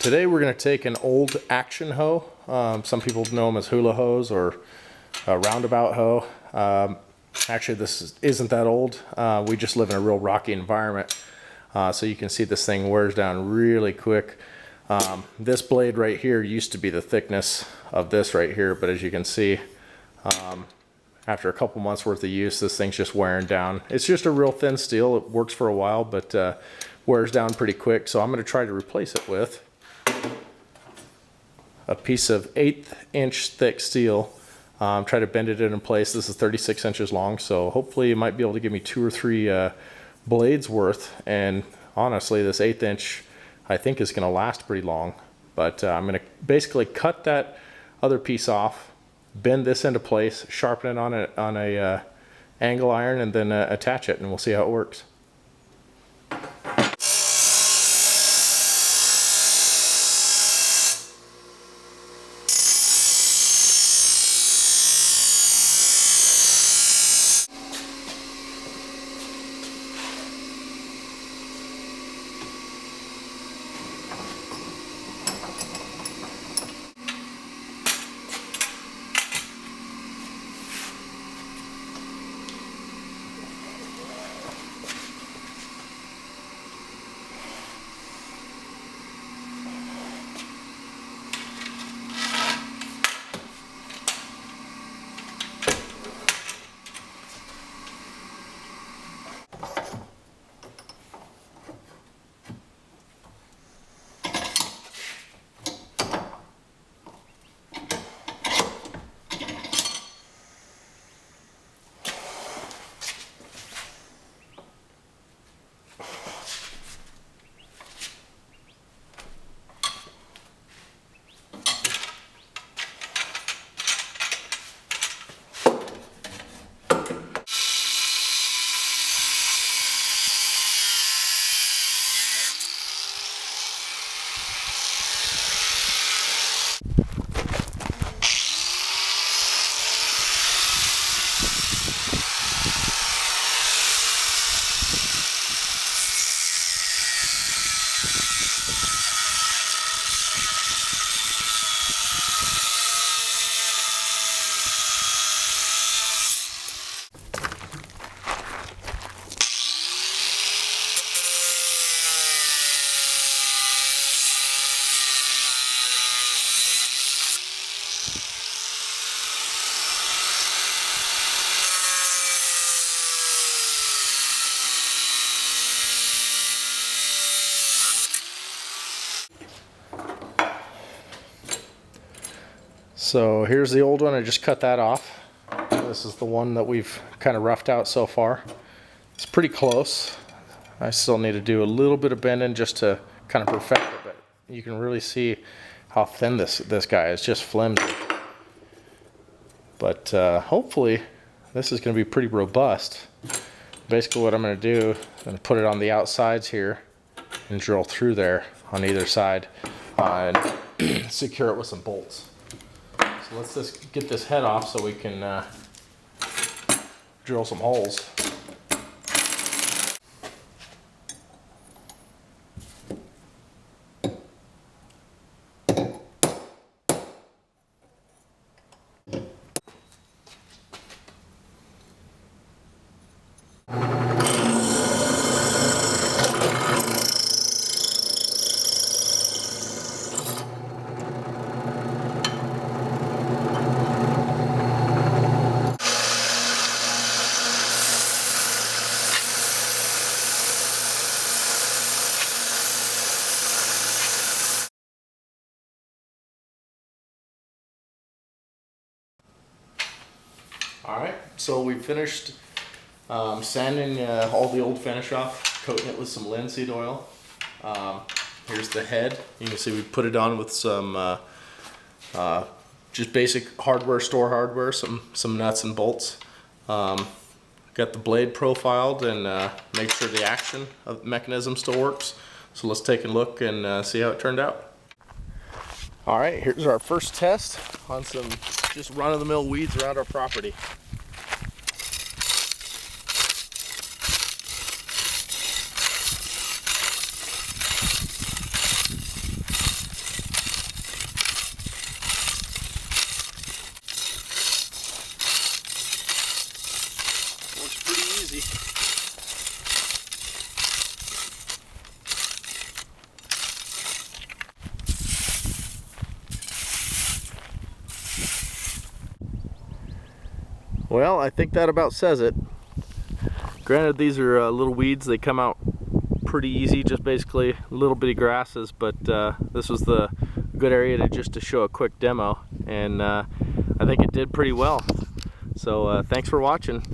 Today we're going to take an old action hoe. Some people know them as hula hoes or a roundabout hoe. Actually, this isn't that old. We just live in a real rocky environment. So you can see this thing wears down really quick. This blade right here used to be the thickness of this right here, but as you can see, after a couple months worth of use, this thing's just wearing down. It's just a real thin steel. It works for a while, but wears down pretty quick. So I'm going to try to replace it with a piece of 1/8 inch thick steel. Try to bend it in place. This is 36 inches long, so hopefully you might be able to give me 2 or 3 blades worth. And honestly, this 1/8 inch I think is going to last pretty long. But I'm going to basically cut that other piece off, bend this into place, sharpen it on a angle iron, and then attach it, and we'll see how it works. So here's the old one. I just cut that off. This is the one that we've kind of roughed out so far. It's pretty close. I still need to do a little bit of bending just to kind of perfect it, but you can really see how thin this guy is, just flimsy. But hopefully this is going to be pretty robust. Basically what I'm going to do, I'm going to put it on the outsides here and drill through there on either side and secure it with some bolts. So let's just get this head off so we can drill some holes. Alright, so we finished sanding all the old finish off, coating it with some linseed oil. Here's the head. You can see we put it on with some just basic hardware, store hardware, some nuts and bolts. Got the blade profiled and make sure the action of the mechanism still works. So let's take a look and see how it turned out. Alright, here's our first test on some just run-of-the-mill weeds around our property. easy. Well, I think that about says it. Granted, these are little weeds. They come out pretty easy, just basically little bitty grasses, but this was the good area to show a quick demo, and I think it did pretty well. So thanks for watching.